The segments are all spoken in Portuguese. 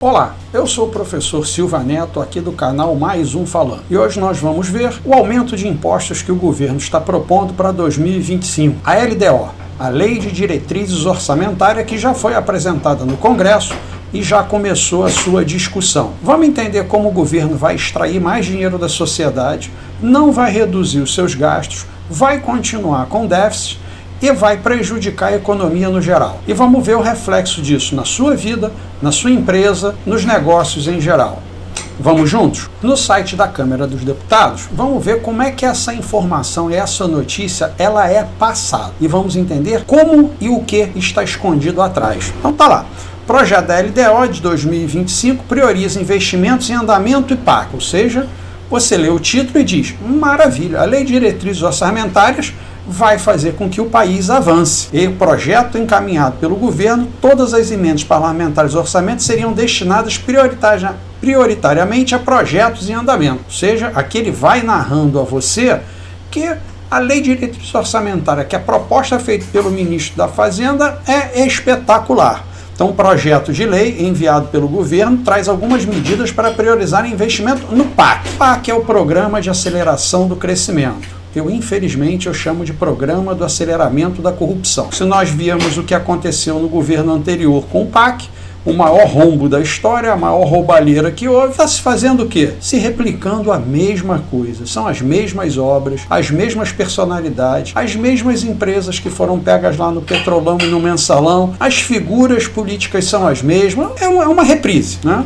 Olá, eu sou o professor Silva Neto, aqui do canal Mais Um Falando. E hoje nós vamos ver o aumento de impostos que o governo está propondo para 2025. A LDO, a Lei de Diretrizes Orçamentárias, que já foi apresentada no Congresso e já começou a sua discussão. Vamos entender como o governo vai extrair mais dinheiro da sociedade, não vai reduzir os seus gastos, vai continuar com déficit e vai prejudicar a economia no geral. E vamos ver o reflexo disso na sua vida, na sua empresa, nos negócios em geral. Vamos juntos? No site da Câmara dos Deputados, vamos ver como é que essa informação e essa notícia ela é passada. E vamos entender como e o que está escondido atrás. Então tá lá. Projeto da LDO de 2025 prioriza investimentos em andamento e PAC, ou seja, você lê o título e diz, maravilha, a Lei de Diretrizes Orçamentárias vai fazer com que o país avance. E o projeto encaminhado pelo governo, todas as emendas parlamentares do orçamento seriam destinadas prioritariamente a projetos em andamento. Ou seja, aqui ele vai narrando a você que a Lei de Diretrizes Orçamentárias, que a proposta feita pelo ministro da Fazenda é espetacular. Então, o projeto de lei enviado pelo governo traz algumas medidas para priorizar investimento no PAC. PAC é o Programa de Aceleração do Crescimento. Infelizmente, eu chamo de Programa do Aceleramento da Corrupção. Se nós víamos o que aconteceu no governo anterior com o PAC, o maior rombo da história, a maior roubalheira que houve, está se fazendo o quê? Se replicando a mesma coisa. São as mesmas obras, as mesmas personalidades, as mesmas empresas que foram pegas lá no Petrolão e no Mensalão, as figuras políticas são as mesmas, é uma reprise, né?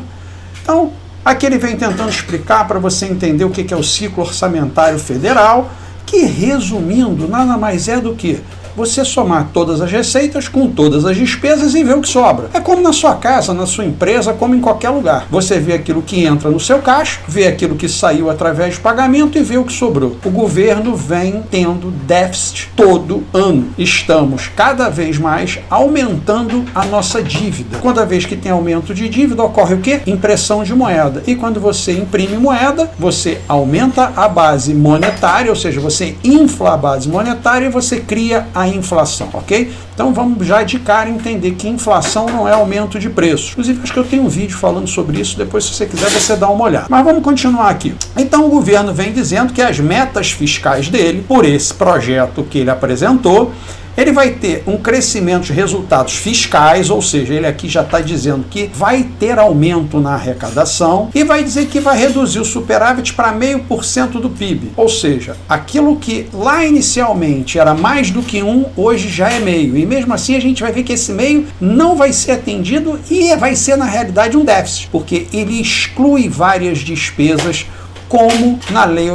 Então, aqui ele vem tentando explicar para você entender o que é o ciclo orçamentário federal, que, resumindo, nada mais é do que você somar todas as receitas com todas as despesas e ver o que sobra. É como na sua casa, na sua empresa, como em qualquer lugar. Você vê aquilo que entra no seu caixa, vê aquilo que saiu através de pagamento e vê o que sobrou. O governo vem tendo déficit todo ano. Estamos cada vez mais aumentando a nossa dívida. Toda vez que tem aumento de dívida, ocorre o quê? Impressão de moeda. E quando você imprime moeda, você aumenta a base monetária, ou seja, você infla a base monetária e você cria a inflação, ok? Então vamos já de cara entender que inflação não é aumento de preço. Inclusive, acho que eu tenho um vídeo falando sobre isso, depois se você quiser você dá uma olhada. Mas vamos continuar aqui. Então o governo vem dizendo que as metas fiscais dele, por esse projeto que ele apresentou, ele vai ter um crescimento de resultados fiscais, ou seja, ele aqui já está dizendo que vai ter aumento na arrecadação e vai dizer que vai reduzir o superávit para 0,5% do PIB. Ou seja, aquilo que lá inicialmente era mais do que 1, hoje já é meio. E mesmo assim a gente vai ver que esse meio não vai ser atendido e vai ser na realidade um déficit, porque ele exclui várias despesas como na lei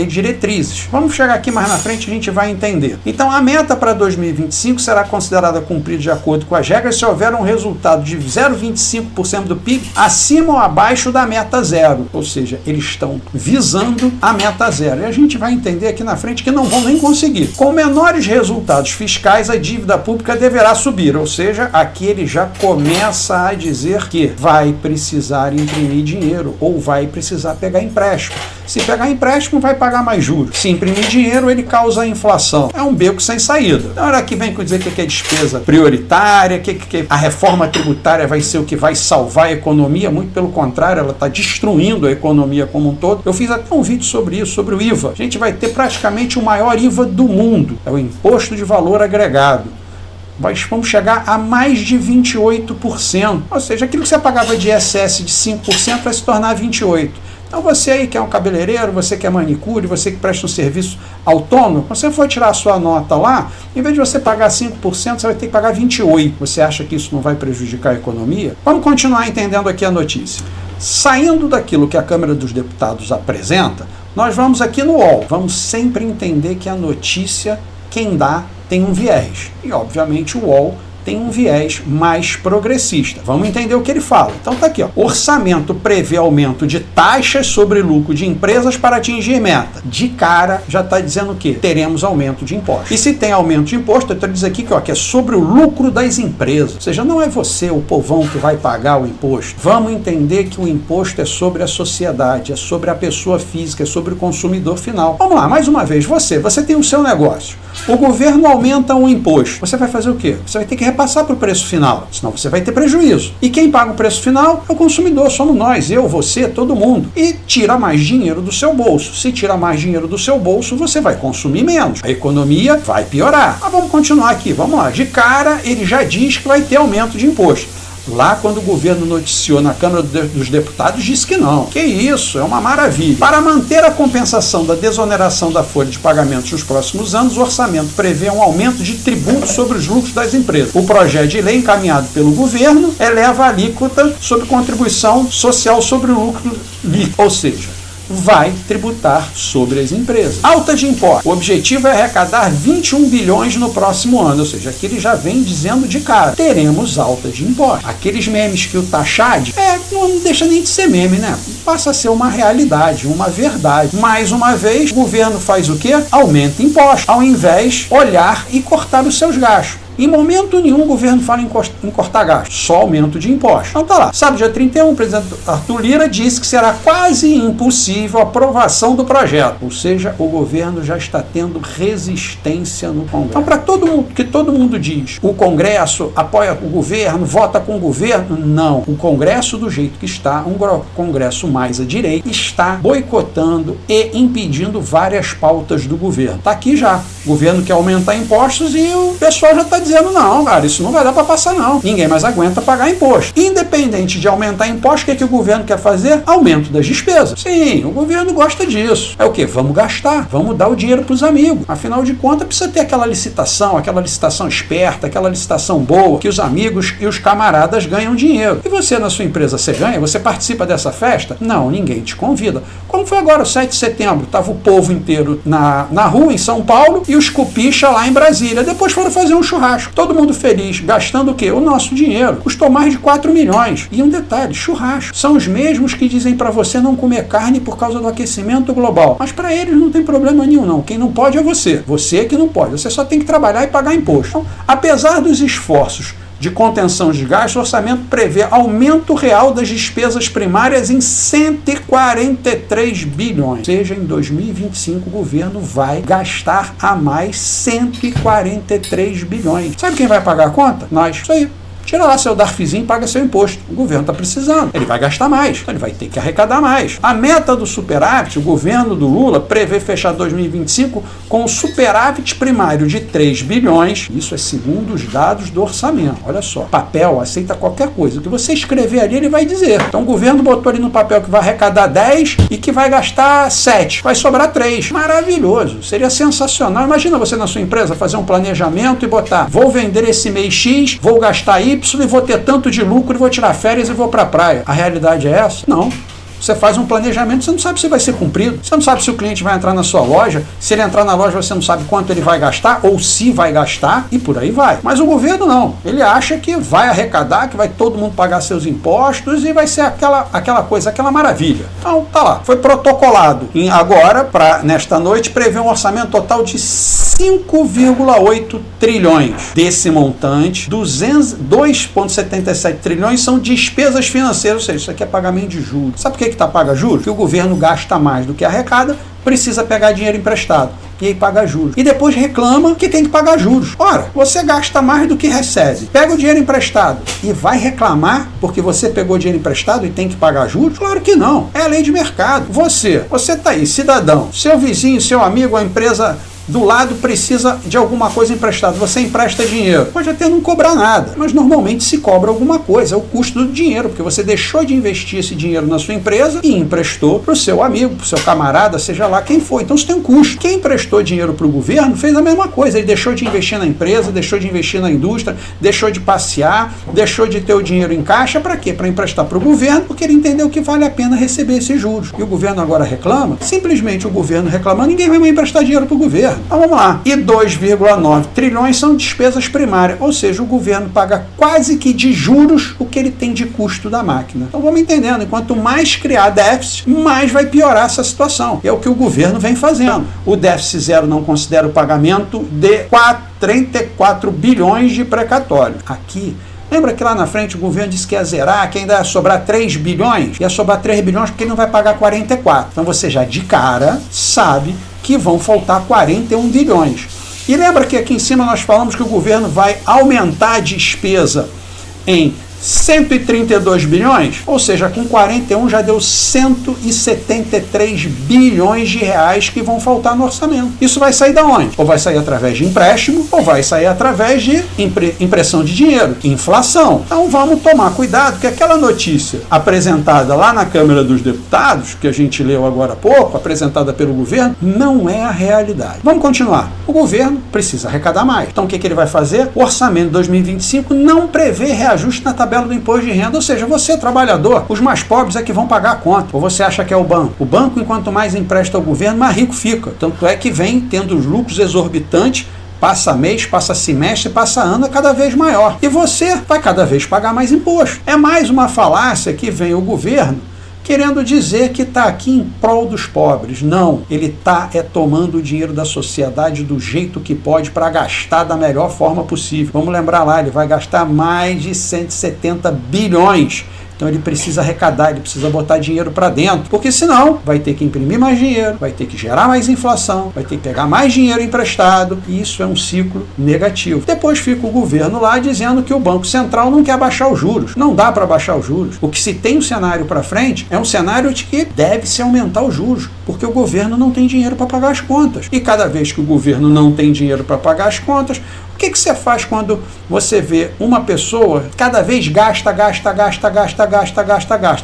de diretrizes. Vamos chegar aqui mais na frente, a gente vai entender. Então, a meta para 2025 será considerada cumprida de acordo com as regras se houver um resultado de 0,25% do PIB acima ou abaixo da meta zero. Ou seja, eles estão visando a meta zero. E a gente vai entender aqui na frente que não vão nem conseguir. Com menores resultados fiscais, a dívida pública deverá subir. Ou seja, aqui ele já começa a dizer que vai precisar imprimir dinheiro ou vai precisar pegar empréstimo. Se pegar empréstimo, vai pagar mais juros. Se imprimir dinheiro, ele causa inflação. É um beco sem saída. Na hora que vem com dizer que é despesa prioritária, que a reforma tributária vai ser o que vai salvar a economia, muito pelo contrário, ela está destruindo a economia como um todo. Eu fiz até um vídeo sobre isso, sobre o IVA. A gente vai ter praticamente o maior IVA do mundo. É o Imposto de Valor Agregado. Vamos chegar a mais de 28%. Ou seja, aquilo que você pagava de ISS de 5% vai se tornar 28%. Então você aí que é um cabeleireiro, você que é manicure, você que presta um serviço autônomo, quando você for tirar a sua nota lá, em vez de você pagar 5%, você vai ter que pagar 28%. Você acha que isso não vai prejudicar a economia? Vamos continuar entendendo aqui a notícia. Saindo daquilo que a Câmara dos Deputados apresenta, nós vamos aqui no UOL. Vamos sempre entender que a notícia, quem dá, tem um viés. E, obviamente, o UOL tem um viés mais progressista. Vamos entender o que ele fala. Então tá aqui, ó. Orçamento prevê aumento de taxas sobre lucro de empresas para atingir meta. De cara, já está dizendo o quê? Teremos aumento de imposto. E se tem aumento de imposto, eu diz aqui que é sobre o lucro das empresas. Ou seja, não é você, o povão, que vai pagar o imposto. Vamos entender que o imposto é sobre a sociedade, é sobre a pessoa física, é sobre o consumidor final. Vamos lá, mais uma vez, você tem o seu negócio. O governo aumenta o imposto. Você vai fazer o quê? Você vai ter que repassar para o preço final, senão você vai ter prejuízo. E quem paga o preço final é o consumidor, somos nós, eu, você, todo mundo. E tira mais dinheiro do seu bolso. Se tira mais dinheiro do seu bolso, você vai consumir menos. A economia vai piorar. Mas vamos continuar aqui, vamos lá. De cara, ele já diz que vai ter aumento de imposto. Lá, quando o governo noticiou na Câmara dos Deputados, disse que não. Que isso, é uma maravilha. Para manter a compensação da desoneração da folha de pagamentos nos próximos anos, o orçamento prevê um aumento de tributo sobre os lucros das empresas. O projeto de lei encaminhado pelo governo eleva a alíquota sobre contribuição social sobre o lucro líquido, ou seja, vai tributar sobre as empresas. Alta de impostos. O objetivo é arrecadar 21 bilhões no próximo ano, ou seja, aqui ele já vem dizendo de cara, teremos alta de impostos. Aqueles memes que o Taxad, não deixa nem de ser meme, né? Passa a ser uma realidade, uma verdade. Mais uma vez, o governo faz o quê? Aumenta impostos, ao invés de olhar e cortar os seus gastos. Em momento nenhum o governo fala em cortar gastos, só aumento de impostos. Então tá lá. Sábado, dia 31, o presidente Arthur Lira disse que será quase impossível a aprovação do projeto. Ou seja, o governo já está tendo resistência no Congresso. Então, para todo mundo, que todo mundo diz, o Congresso apoia o governo, vota com o governo, não. O Congresso, do jeito que está, um Congresso mais à direita, está boicotando e impedindo várias pautas do governo. Tá aqui já. O governo quer aumentar impostos e o pessoal já está dizendo, não, cara, isso não vai dar para passar, não. Ninguém mais aguenta pagar imposto. Independente de aumentar imposto, o que o governo quer fazer? Aumento das despesas. Sim, o governo gosta disso. É o quê? Vamos gastar, vamos dar o dinheiro para os amigos. Afinal de contas, precisa ter aquela licitação esperta, aquela licitação boa, que os amigos e os camaradas ganham dinheiro. E você, na sua empresa, você ganha? Você participa dessa festa? Não, ninguém te convida. Como foi agora o 7 de setembro? Tava o povo inteiro na rua, em São Paulo, e os cupicha lá em Brasília. Depois foram fazer um churrasco. Todo mundo feliz, gastando o quê? O nosso dinheiro. Custou mais de 4 milhões. E um detalhe, churrasco. São os mesmos que dizem para você não comer carne por causa do aquecimento global. Mas para eles não tem problema nenhum, não. Quem não pode é você. Você que não pode. Você só tem que trabalhar e pagar imposto. Então, apesar dos esforços de contenção de gastos, o orçamento prevê aumento real das despesas primárias em 143 bilhões. Ou seja, em 2025 o governo vai gastar a mais 143 bilhões. Sabe quem vai pagar a conta? Nós. Isso aí. Tira lá seu DARFzinho e paga seu imposto. O governo está precisando. Ele vai gastar mais. Então ele vai ter que arrecadar mais. A meta do superávit, o governo do Lula prevê fechar 2025 com um superávit primário de 3 bilhões. Isso é segundo os dados do orçamento. Olha só. Papel aceita qualquer coisa. O que você escrever ali, ele vai dizer. Então o governo botou ali no papel que vai arrecadar 10 e que vai gastar 7. Vai sobrar 3. Maravilhoso. Seria sensacional. Imagina você na sua empresa fazer um planejamento e botar: vou vender esse mês X, vou gastar Y e vou ter tanto de lucro e vou tirar férias e vou para a praia. A realidade é essa? Não. Você faz um planejamento, você não sabe se vai ser cumprido. Você não sabe se o cliente vai entrar na sua loja. Se ele entrar na loja, você não sabe quanto ele vai gastar ou se vai gastar e por aí vai. Mas o governo não. Ele acha que vai arrecadar, que vai todo mundo pagar seus impostos e vai ser aquela coisa, aquela maravilha. Então, tá lá. Foi protocolado. E agora, nesta noite, prevê um orçamento total de 5,8 trilhões. Desse montante, 2,77 trilhões são despesas financeiras, ou seja, isso aqui é pagamento de juros. Sabe por que está paga juros? Que o governo gasta mais do que arrecada, precisa pegar dinheiro emprestado. E aí paga juros. E depois reclama que tem que pagar juros. Ora, você gasta mais do que recebe. Pega o dinheiro emprestado e vai reclamar porque você pegou dinheiro emprestado e tem que pagar juros? Claro que não. É a lei de mercado. Você tá aí, cidadão, seu vizinho, seu amigo, a empresa do lado precisa de alguma coisa emprestada, você empresta dinheiro, pode até não cobrar nada, mas normalmente se cobra alguma coisa, é o custo do dinheiro, porque você deixou de investir esse dinheiro na sua empresa e emprestou para o seu amigo, para o seu camarada, seja lá quem for. Então isso tem um custo. Quem emprestou dinheiro para o governo fez a mesma coisa, ele deixou de investir na empresa, deixou de investir na indústria, deixou de passear, deixou de ter o dinheiro em caixa, para quê? Para emprestar para o governo, porque ele entendeu que vale a pena receber esses juros. E o governo agora reclama, simplesmente o governo reclamando, ninguém vai mais emprestar dinheiro para o governo. Então vamos lá. E 2,9 trilhões são despesas primárias, ou seja, o governo paga quase que de juros o que ele tem de custo da máquina. Então vamos entendendo, enquanto mais criar déficit, mais vai piorar essa situação. É o que o governo vem fazendo. O déficit zero não considera o pagamento de 34 bilhões de precatório. Aqui, lembra que lá na frente o governo disse que ia zerar, que ainda ia sobrar 3 bilhões? Ia sobrar 3 bilhões porque ele não vai pagar 44. Então você já de cara sabe que vão faltar 41 bilhões. E lembra que aqui em cima nós falamos que o governo vai aumentar a despesa em 132 bilhões, ou seja, com 41 já deu 173 bilhões de reais que vão faltar no orçamento. Isso vai sair da onde? Ou vai sair através de empréstimo, ou vai sair através de impressão de dinheiro, inflação. Então vamos tomar cuidado que aquela notícia apresentada lá na Câmara dos Deputados, que a gente leu agora há pouco, apresentada pelo governo, não é a realidade. Vamos continuar. O governo precisa arrecadar mais. Então o que ele vai fazer? O orçamento de 2025 não prevê reajuste na tabela do imposto de renda, ou seja, você trabalhador, os mais pobres é que vão pagar a conta, ou você acha que é o banco? O banco, enquanto mais empresta ao governo, mais rico fica, tanto é que vem tendo os lucros exorbitantes, passa mês, passa semestre, passa ano, é cada vez maior, e você vai cada vez pagar mais imposto. É mais uma falácia que vem o governo querendo dizer que está aqui em prol dos pobres. Não, ele está tomando o dinheiro da sociedade do jeito que pode para gastar da melhor forma possível. Vamos lembrar lá, ele vai gastar mais de 170 bilhões. Então ele precisa arrecadar, ele precisa botar dinheiro para dentro, porque senão vai ter que imprimir mais dinheiro, vai ter que gerar mais inflação, vai ter que pegar mais dinheiro emprestado, e isso é um ciclo negativo. Depois fica o governo lá dizendo que o Banco Central não quer baixar os juros. Não dá para baixar os juros. O que se tem um cenário para frente é um cenário de que deve-se aumentar os juros, porque o governo não tem dinheiro para pagar as contas. E cada vez que o governo não tem dinheiro para pagar as contas, o que você faz quando você vê uma pessoa cada vez gasta?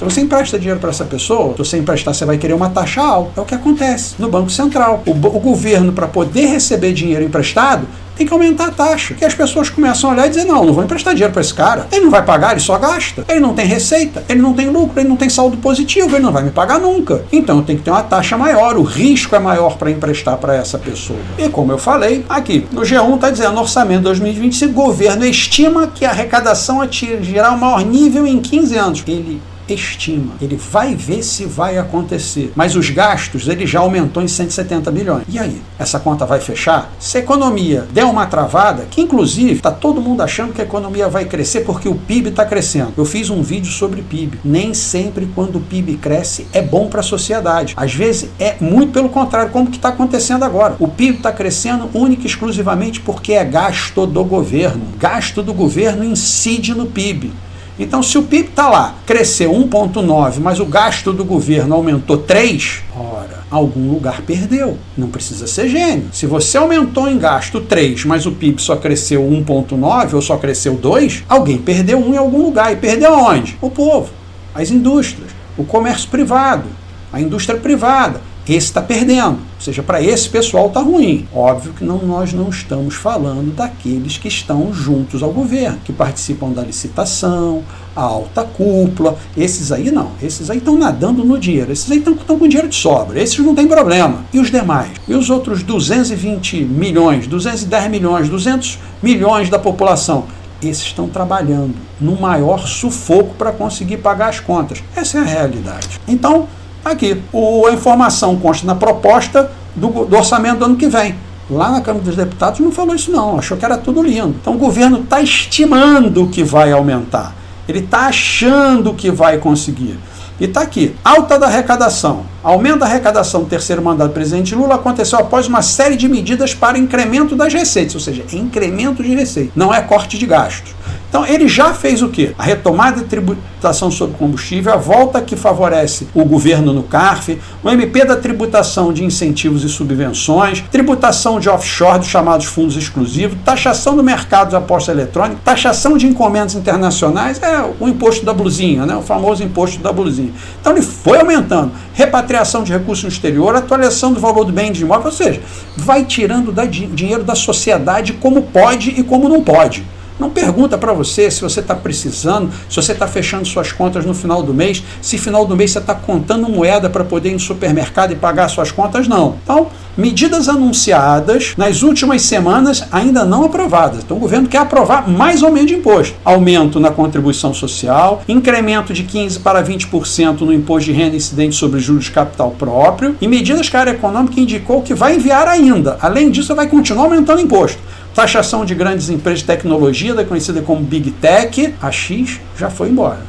Você empresta dinheiro para essa pessoa, se você emprestar, você vai querer uma taxa alta. É o que acontece no Banco Central. O governo, para poder receber dinheiro emprestado, tem que aumentar a taxa. Que as pessoas começam a olhar e dizer, não vou emprestar dinheiro para esse cara. Ele não vai pagar, ele só gasta. Ele não tem receita, ele não tem lucro, ele não tem saldo positivo, ele não vai me pagar nunca. Então eu tenho que ter uma taxa maior, o risco é maior para emprestar para essa pessoa. E como eu falei, aqui no G1 está dizendo, orçamento 2025, governo estima que a arrecadação atingirá o maior nível em 15 anos. Ele estima, ele vai ver se vai acontecer, mas os gastos ele já aumentou em 170 bilhões. E aí? Essa conta vai fechar? Se a economia der uma travada, que inclusive está todo mundo achando que a economia vai crescer porque o PIB está crescendo. Eu fiz um vídeo sobre PIB. Nem sempre quando o PIB cresce é bom para a sociedade. Às vezes é muito pelo contrário, como que está acontecendo agora. O PIB está crescendo única e exclusivamente porque é gasto do governo. Gasto do governo incide no PIB. Então, se o PIB está lá, cresceu 1,9, mas o gasto do governo aumentou 3, ora, algum lugar perdeu. Não precisa ser gênio. Se você aumentou em gasto 3, mas o PIB só cresceu 1,9 ou só cresceu 2, alguém perdeu 1 em algum lugar. E perdeu onde? O povo, as indústrias, o comércio privado, a indústria privada. Esse está perdendo, ou seja, para esse pessoal está ruim. Óbvio que nós não estamos falando daqueles que estão juntos ao governo, que participam da licitação, a alta cúpula. Esses aí não, esses aí estão nadando no dinheiro, esses aí estão com dinheiro de sobra, esses não tem problema. E os demais? E os outros 220 milhões, 210 milhões, 200 milhões da população? Esses estão trabalhando no maior sufoco para conseguir pagar as contas. Essa é a realidade. Então, aqui, a informação consta na proposta do orçamento do ano que vem. Lá na Câmara dos Deputados não falou isso não, achou que era tudo lindo. Então o governo está estimando que vai aumentar, ele está achando que vai conseguir. E está aqui, alta da arrecadação. Aumento da arrecadação do terceiro mandato do presidente Lula aconteceu após uma série de medidas para incremento das receitas, ou seja, incremento de receita, não é corte de gastos. Então ele já fez o quê? A retomada de tributação sobre combustível, a volta que favorece o governo no CARF, o MP da tributação de incentivos e subvenções, tributação de offshore dos chamados fundos exclusivos, taxação do mercado de aposta eletrônica, taxação de encomendas internacionais, o imposto da blusinha, né? O famoso imposto da blusinha. Então ele foi aumentando, repatriação de recursos no exterior, atualização do valor do bem de imóvel, ou seja, vai tirando dinheiro da sociedade como pode e como não pode. Não pergunta para você se você está precisando, se você está fechando suas contas no final do mês, se final do mês você está contando moeda para poder ir no supermercado e pagar suas contas, não. Então, medidas anunciadas nas últimas semanas ainda não aprovadas. Então o governo quer aprovar mais aumento de imposto. Aumento na contribuição social, incremento de 15% para 20% no imposto de renda incidente sobre juros de capital próprio e medidas que a área econômica indicou que vai enviar ainda. Além disso, vai continuar aumentando imposto. Taxação de grandes empresas de tecnologia, da conhecida como Big Tech, a X já foi embora.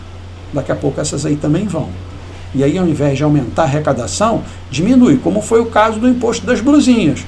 Daqui a pouco essas aí também vão. E aí, ao invés de aumentar a arrecadação, diminui, como foi o caso do imposto das blusinhas.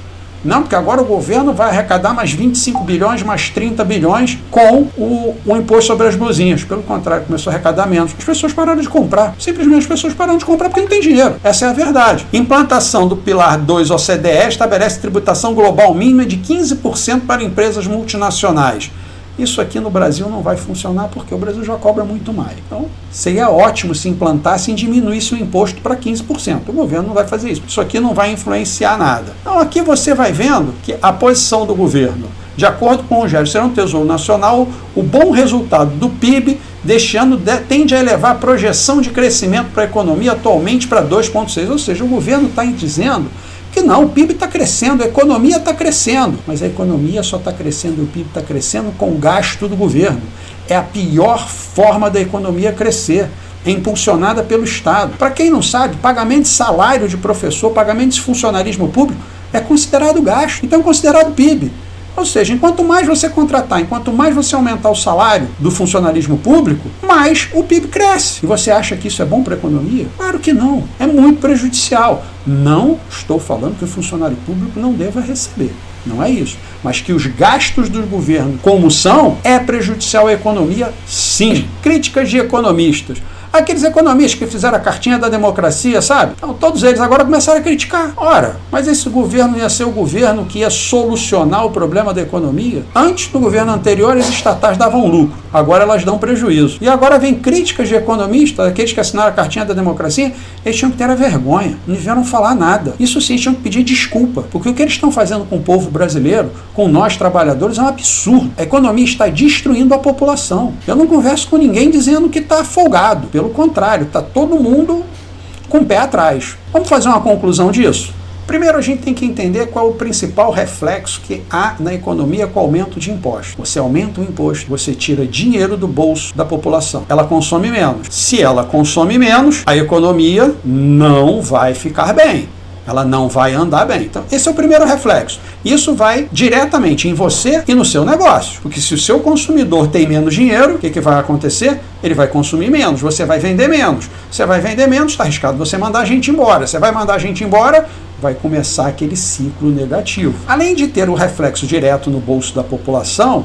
Não, porque agora o governo vai arrecadar mais 25 bilhões, mais 30 bilhões com o imposto sobre as blusinhas. Pelo contrário, começou a arrecadar menos. As pessoas pararam de comprar. Simplesmente as pessoas pararam de comprar porque não tem dinheiro. Essa é a verdade. Implantação do Pilar 2 OCDE estabelece tributação global mínima de 15% para empresas multinacionais. Isso aqui no Brasil não vai funcionar porque o Brasil já cobra muito mais. Então, seria ótimo se implantasse e diminuísse o imposto para 15%. O governo não vai fazer isso. Isso aqui não vai influenciar nada. Então, aqui você vai vendo que a posição do governo, de acordo com o Rogério Serrão, Tesouro Nacional, o bom resultado do PIB deste ano tende a elevar a projeção de crescimento para a economia atualmente para 2,6%. Ou seja, o governo está dizendo que não, o PIB está crescendo, a economia está crescendo, mas a economia só está crescendo e o PIB está crescendo com o gasto do governo. É a pior forma da economia crescer, é impulsionada pelo Estado. Para quem não sabe, pagamento de salário de professor, pagamento de funcionarismo público é considerado gasto, então é considerado PIB. Ou seja, enquanto mais você contratar, enquanto mais você aumentar o salário do funcionalismo público, mais o PIB cresce. E você acha que isso é bom para a economia? Claro que não. É muito prejudicial. Não estou falando que o funcionário público não deva receber. Não é isso. Mas que os gastos do governo, como são, é prejudicial à economia, sim. Críticas de economistas. Aqueles economistas que fizeram a cartinha da democracia, sabe? Então, todos eles agora começaram a criticar. Ora, mas esse governo ia ser o governo que ia solucionar o problema da economia? Antes do governo anterior, as estatais davam lucro. Agora elas dão prejuízo. E agora vem críticas de economistas, aqueles que assinaram a cartinha da democracia, eles tinham que ter a vergonha. Não vieram falar nada. Isso sim, tinham que pedir desculpa. Porque o que eles estão fazendo com o povo brasileiro, com nós trabalhadores, é um absurdo. A economia está destruindo a população. Eu não converso com ninguém dizendo que está folgado. Pelo contrário, está todo mundo com o pé atrás. Vamos fazer uma conclusão disso? Primeiro, a gente tem que entender qual é o principal reflexo que há na economia com o aumento de impostos. Você aumenta o imposto, você tira dinheiro do bolso da população. Ela consome menos. Se ela consome menos, a economia não vai ficar bem. Ela não vai andar bem. Então, esse é o primeiro reflexo. Isso vai diretamente em você e no seu negócio. Porque se o seu consumidor tem menos dinheiro, o que vai acontecer? Ele vai consumir menos, você vai vender menos. Você vai vender menos, está arriscado você mandar a gente embora. Você vai mandar a gente embora, vai começar aquele ciclo negativo. Além de ter o reflexo direto no bolso da população,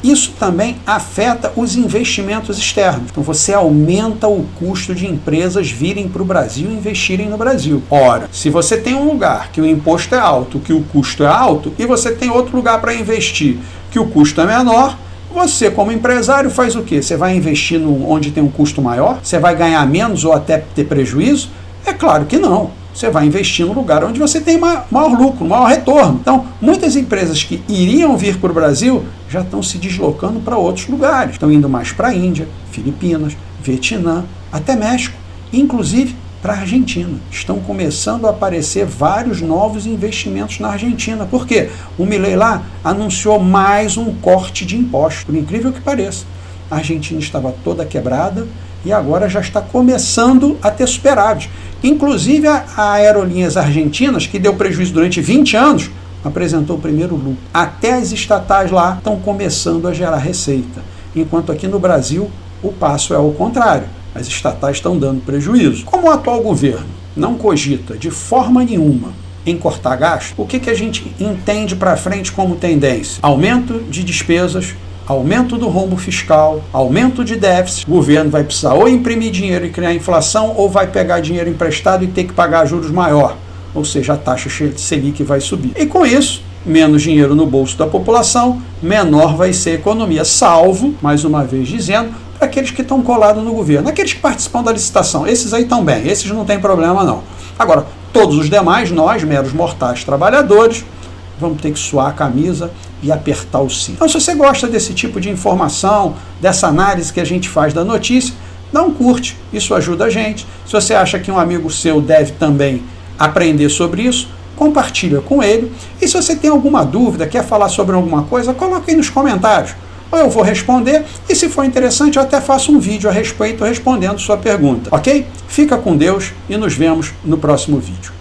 isso também afeta os investimentos externos. Então você aumenta o custo de empresas virem para o Brasil e investirem no Brasil. Ora, se você tem um lugar que o imposto é alto, que o custo é alto, e você tem outro lugar para investir que o custo é menor, você, como empresário, faz o quê? Você vai investir onde tem um custo maior? Você vai ganhar menos ou até ter prejuízo? É claro que não. Você vai investir no lugar onde você tem maior lucro, maior retorno. Então, muitas empresas que iriam vir para o Brasil já estão se deslocando para outros lugares. Estão indo mais para a Índia, Filipinas, Vietnã, até México, inclusive para a Argentina. Estão começando a aparecer vários novos investimentos na Argentina. Por quê? O Milei lá anunciou mais um corte de impostos, por incrível que pareça. A Argentina estava toda quebrada e agora já está começando a ter superávit. Inclusive a Aerolíneas Argentinas, que deu prejuízo durante 20 anos, apresentou o primeiro lucro. Até as estatais lá estão começando a gerar receita. Enquanto aqui no Brasil, o passo é ao contrário. As estatais estão dando prejuízo. Como o atual governo não cogita de forma nenhuma em cortar gasto, o que a gente entende para frente como tendência? Aumento de despesas, aumento do rombo fiscal, aumento de déficit. O governo vai precisar ou imprimir dinheiro e criar inflação, ou vai pegar dinheiro emprestado e ter que pagar juros maior. Ou seja, a taxa Selic vai subir. E com isso, menos dinheiro no bolso da população, menor vai ser a economia, salvo, mais uma vez dizendo, para aqueles que estão colados no governo. Aqueles que participam da licitação, esses aí estão bem, esses não tem problema não. Agora, todos os demais, nós, meros mortais trabalhadores, vamos ter que suar a camisa e apertar o cinto. Então, se você gosta desse tipo de informação, dessa análise que a gente faz da notícia, dá um curte, isso ajuda a gente. Se você acha que um amigo seu deve também aprender sobre isso, compartilha com ele. E se você tem alguma dúvida, quer falar sobre alguma coisa, coloca aí nos comentários. Ou eu vou responder, e se for interessante, eu até faço um vídeo a respeito respondendo sua pergunta, ok? Fica com Deus e nos vemos no próximo vídeo.